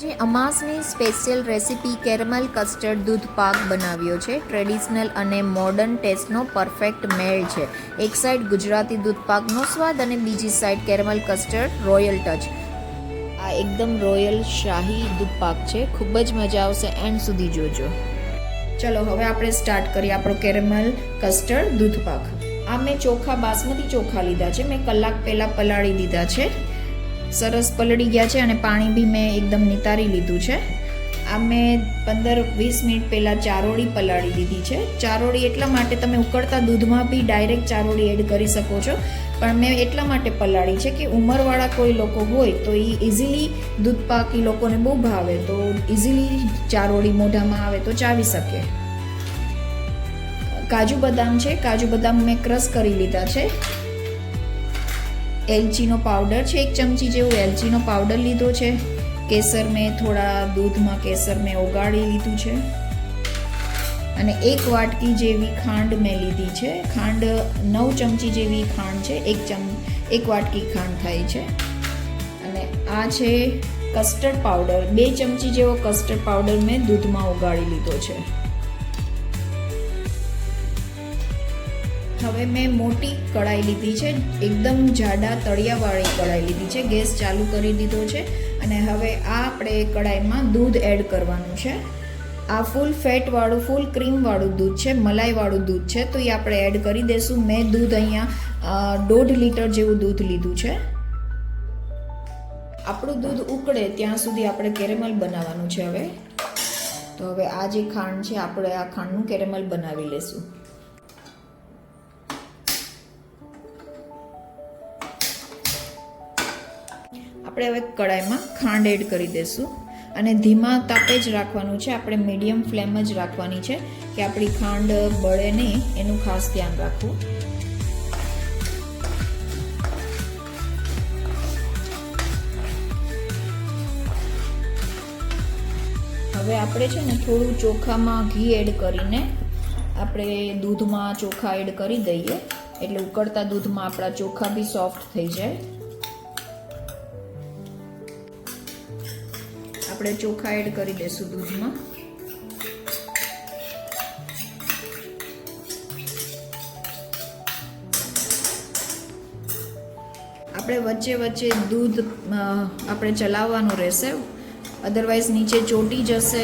જે અમાસની special recipe કેરમલ custard દૂધ પાક બનાવ્યો છે. ટ્રેડિશનલ અને મોડર્ન ટેસ્ટનો પરફેક્ટ મેળ છે. એક સાઈડ ગુજરાતી દૂધ પાકનો સ્વાદ અને બીજી સાઈડ કેરમલ કસ્ટર્ડ રોયલ ટચ. આ એકદમ રોયલ શાહી દૂધ પાક છે. ખૂબ જ મજા આવશે, એન્ડ સુધી જોજો. ચલો હવે આપણે સ્ટાર્ટ કરીએ આપણો કેરમલ કસ્ટર્ડ દૂધ પાક. આ મેં ચોખા બાસમતી ચોખા લીધા છે. મેં કલાક પહેલાં પલાળી દીધા છે. સરસ પલળી ગયા છે અને પાણી બી મેં એકદમ નિતારી લીધું છે. આ મેં 15-20 મિનિટ પહેલાં ચારોળી પલાળી દીધી છે. ચારોળી એટલા માટે તમે ઉકળતા દૂધમાં બી ડાયરેક્ટ ચારોળી એડ કરી શકો છો, પણ મેં એટલા માટે પલાળી છે કે ઉંમરવાળા કોઈ લોકો હોય તો એ ઇઝીલી દૂધ પાક એ લોકોને બહુ ભાવે, તો ઇઝીલી ચારોળી મોઢામાં આવે તો ચાવી શકે. કાજુ બદામ છે. કાજુ બદામ મેં ક્રશ કરી લીધા છે. એલચીનો પાવડર છે, 1 ચમચી જેવું એલચીનો પાવડર લીધો છે. કેસર મેં થોડા દૂધમાં કેસર મેં ઓગાળી લીધું છે અને 1 વાટકી જેવી ખાંડ મેં લીધી છે. ખાંડ 9 ચમચી જેવી ખાંડ છે. 1 વાટકી ખાંડ થાય છે. અને આ છે કસ્ટર્ડ પાવડર. 2 ચમચી જેવો કસ્ટર્ડ પાવડર મેં દૂધમાં ઓગાળી લીધો છે. હવે મેં મોટી કઢાઈ લીધી છે, એકદમ જાડા તળિયાવાળી કઢાઈ લીધી છે. ગેસ ચાલુ કરી દીધો છે અને હવે આ આપણે કઢાઈમાં દૂધ એડ કરવાનું છે. આ ફૂલ ફેટવાળું, ફૂલ ક્રીમવાળું દૂધ છે, મલાઈવાળું દૂધ છે, તો એ આપણે એડ કરી દઈશું. મેં દૂધ અહીંયા 1.5 લીટર જેવું દૂધ લીધું છે. આપણું દૂધ ઉકળે ત્યાં સુધી આપણે કેરેમલ બનાવવાનું છે. હવે તો હવે આ જે ખાંડ છે, આપણે આ ખાંડનું કેરેમલ બનાવી લેશું. આપણે હવે કઢાઈમાં ખાંડ એડ કરી દઈશું અને ધીમા તાપે જ રાખવાનું છે. આપણે મીડિયમ ફ્લેમ જ રાખવાની છે કે આપણી ખાંડ બળે નહીં, એનું ખાસ ધ્યાન રાખવું. હવે આપણે છે ને થોડું ચોખામાં ઘી એડ કરીને આપણે દૂધમાં ચોખા એડ કરી દઈએ, એટલે ઉકળતા દૂધમાં આપણા ચોખા બી સોફ્ટ થઈ જાય. આપણે ચોખા એડ કરી દઈશું દૂધમાં. આપણે વચ્ચે વચ્ચે દૂધ આપણે ચલાવવાનું રહેશે, અધરવાઇઝ નીચે ચોટી જશે,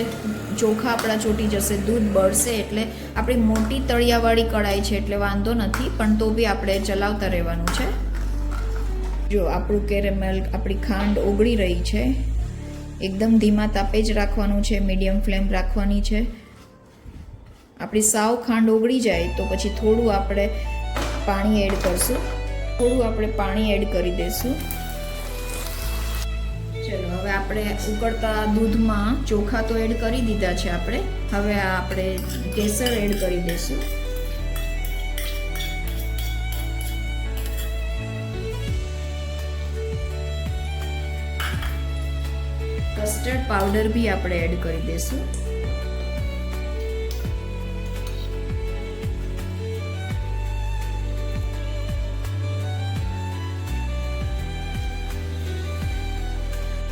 ચોખા આપણા ચોટી જશે, દૂધ બળશે. એટલે આપણી મોટી તળિયાવાળી કઢાઈ છે એટલે વાંધો નથી, પણ તો બી આપણે ચલાવતા રહેવાનું છે. જો આપણું કેરેમલ, આપણી ખાંડ ઓગળી રહી છે. એકદમ ધીમા તાપે જ રાખવાનું છે, મીડિયમ ફ્લેમ રાખવાની છે. આપણી સાવ ખાંડ ઓગળી જાય તો પછી થોડું આપણે પાણી એડ કરશું. થોડું આપણે પાણી એડ કરી દઈશું. ચલો હવે આપણે ઉકળતા દૂધમાં ચોખા તો એડ કરી દીધા છે આપણે. હવે આપણે કેસર એડ કરી દઈશું. કસ્ટર્ડ પાવડર બી આપણે એડ કરી દઈશું.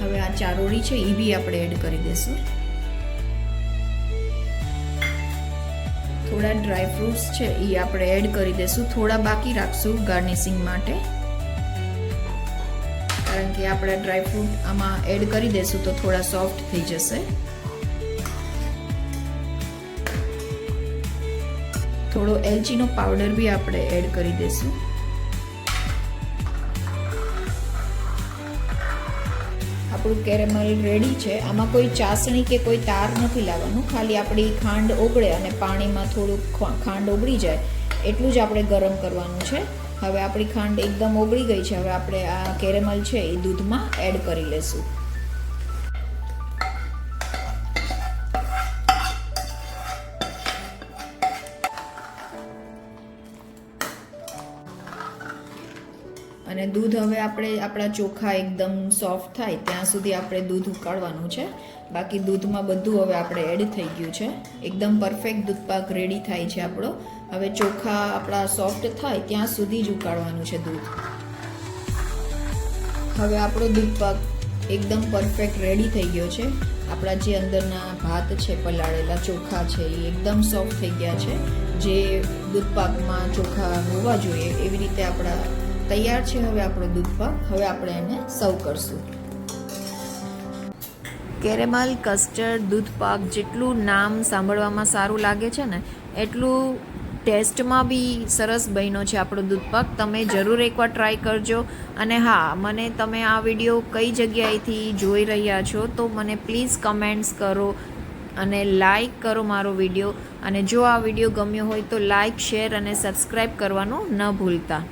હવે આ ચારોળી છે એ બી આપણે એડ કરી દઈશું. થોડા ડ્રાય ફ્રૂટ્સ છે એ આપણે એડ કરી દઈશું. થોડા બાકી રાખશું ગાર્નિશિંગ માટે, કારણ કે આપણે ડ્રાય ફ્રૂટ આમાં એડ કરી દઈશું તો થોડા સોફ્ટ થઈ જશે. થોડો એલચીનો પાવડર બી આપણે એડ કરી દઈશું. આપણું કેરેમલ રેડી છે. આમાં કોઈ ચાસણી કે કોઈ તાર નથી લાવવાનું, ખાલી આપણી ખાંડ ઓગળે અને પાણીમાં થોડું ખાંડ ઓગળી જાય એટલું જ આપણે ગરમ કરવાનું છે. હવે આપણી ખાંડ એકદમ ઓગળી ગઈ છે. હવે આપણે આ કેરેમલ છે એ દૂધમાં એડ કરી લેશું. અને દૂધ હવે આપણા ચોખા એકદમ સોફ્ટ થાય ત્યાં સુધી આપણે દૂધ ઉકાળવાનું છે. બાકી દૂધમાં બધું હવે આપણે એડ થઈ ગયું છે. એકદમ પરફેક્ટ દૂધ પાક રેડી થાય છે આપણો. હવે ચોખા આપણા સોફ્ટ થાય ત્યાં સુધી જ ઉકાળવાનું છે દૂધ. હવે આપણો દૂધ પાક એકદમ પરફેક્ટ રેડી થઈ ગયો છે. આપણા જે અંદરના ભાત છે, પલાળેલા ચોખા છે, એ એકદમ સોફ્ટ થઈ ગયા છે. જે દૂધપાકમાં ચોખા હોવા જોઈએ એવી રીતે આપણા તૈયાર છે હવે આપણો દૂધપાક. હવે આપણે એને સર્વ કરશું. કેરેમલ કસ્ટર્ડ દૂધપાક જેટલું નામ સાંભળવામાં સારું લાગે છે ને, એટલું ટેસ્ટમાં બી સરસ બન્યો છે આપણો દૂધપાક. તમે જરૂર એકવાર ટ્રાય કરજો. અને હા, મને તમે આ વિડીયો કઈ જગ્યાએથી જોઈ રહ્યા છો તો મને પ્લીઝ કમેન્ટ્સ કરો અને લાઈક કરો મારો વિડીયો. અને જો આ વિડીયો ગમ્યો હોય તો લાઈક, શેર અને સબસ્ક્રાઈબ કરવાનું ન ભૂલતા.